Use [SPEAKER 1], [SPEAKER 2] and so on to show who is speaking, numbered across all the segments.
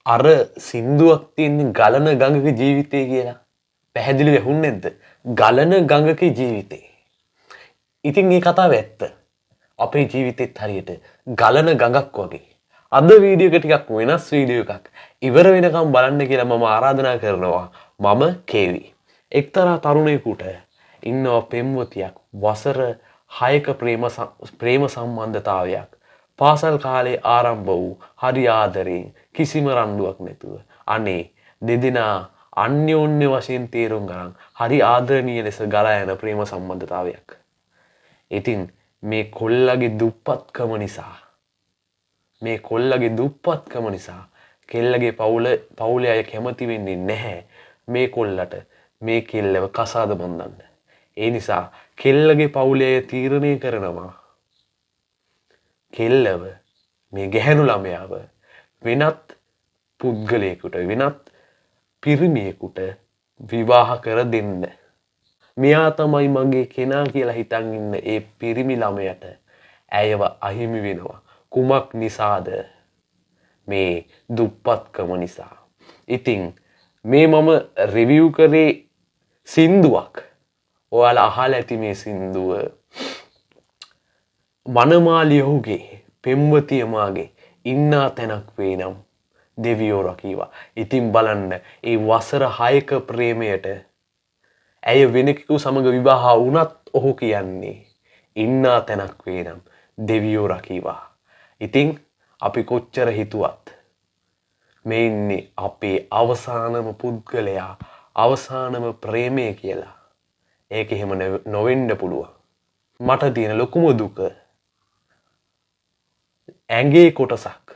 [SPEAKER 1] අර සින්දුවක් තියෙන ගලන ගඟක ජීවිතය කියලා. පැහැදිලිව ඇහුන්නේ නැද්ද? ගලන ගඟක ජීවිතේ. ඉතින් මේ කතාව ඇත්ත. අපේ ජීවිතෙත් හරියට ගලන ගඟක් වගේ. අද වීඩියෝ එක ටිකක් වෙනස් වීඩියෝ එකක්. ඉවර වෙනකම් බලන්න කියලා මම ආරාධනා කරනවා. මම කේවි. එක්තරා තරුණයෙකුට ඉන්නවා පෙම්වතියක් වසර 6ක ප්‍රේම සම්බන්ධතාවයක්. පාසල් කාලේ ආරම්භ වූ හරි ආදරේ කිසිම රණ්ඩුවක් නැතුව අනේ දෙදෙනා අන්‍යෝන්‍ය වශයෙන් තේරුම් ගන්න හරි ආදරණීය ලෙස ගලා යන ප්‍රේම සම්බන්ධතාවයක්. ඉතින් මේ කොල්ලගේ දුප්පත්කම නිසා කෙල්ලගේ පවුලේ අය කැමති වෙන්නේ නැහැ මේ කොල්ලට මේ කෙල්ලව කසාද බඳින්න. ඒ නිසා කෙල්ලගේ පවුලේ අය තීරණය කරනවා කෙල්ලව මේ ගැහැණු ළමයාව වෙනත් පුද්ගලයෙකුට වෙනත් පිරිමියෙකුට විවාහ කර දෙන්න. මෙයා තමයි මගේ කෙනා කියලා හිතන් ඉන්න ඒ පිරිමි ළමයට ඇයව අහිමි වෙනවා. කුමක් නිසාද? මේ දුප්පත්කම නිසා. ඉතින් මේ මම රිවිව් කරේ සින්දුවක්. ඔයාලා අහලා ඇති මේ සින්දුව. මනමාලියහුගේ පෙම්වතිය මාගේ ඉන්නා තැනක් වේ නම් දෙවියෝ රකීවා. ඉතින් බලන්න ඒ වසර 6ක ප්‍රේමයට ඇය වෙනකෙකු සමග විවාහ වුණත් ඔහු කියන්නේ ඉන්නා තැනක් වේ නම් දෙවියෝ රකීවා. ඉතින් අපි කොච්චර හිතුවත් මේ ඉන්නේ අපේ අවසානම පුද්ගලයා අවසානම ප්‍රේමය කියලා. ඒක එහෙම නොවෙන්න පුළුවන්. මට තියෙන ලොකුම දුක ඇඟේ කොටසක්,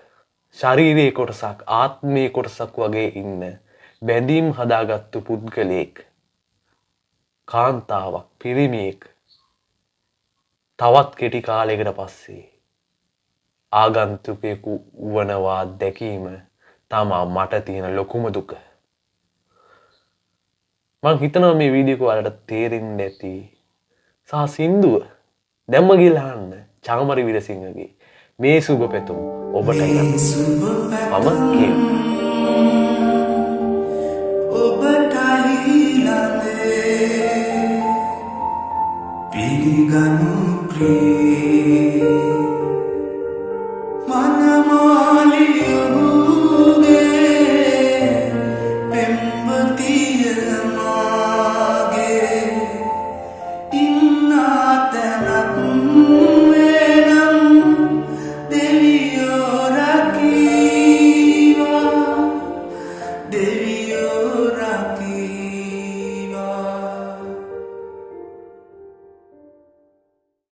[SPEAKER 1] ශරීරයේ කොටසක්, ආත්මයේ කොටසක් වගේ ඉන්න බැඳීම් හදාගත්තු පුද්ගලයෙක්, කාන්තාවක්, පිරිමියෙක් තවත් කෙටි කාලයකට පස්සේ ආගන්තුකයෙකු වනවා දැකීම තමා මට තියෙන ලොකුම දුක. මං හිතනවා මේ වීඩියෝ එක ඔයාලට තේරෙන්න ඇති. සහ සින්දුව දැම්ම ගිහලා අහන්න චාමරි විරසිංහගේ මේ සුබ පැතුම් ඔබට මම කියනවා.
[SPEAKER 2] පිළිගනු ප්‍රේ මනමාලියුගේ පෙම්වතිය මාගේ ඉන්නා තැනක් වෙනම් දෙවියෝ රකීවා දෙවියෝ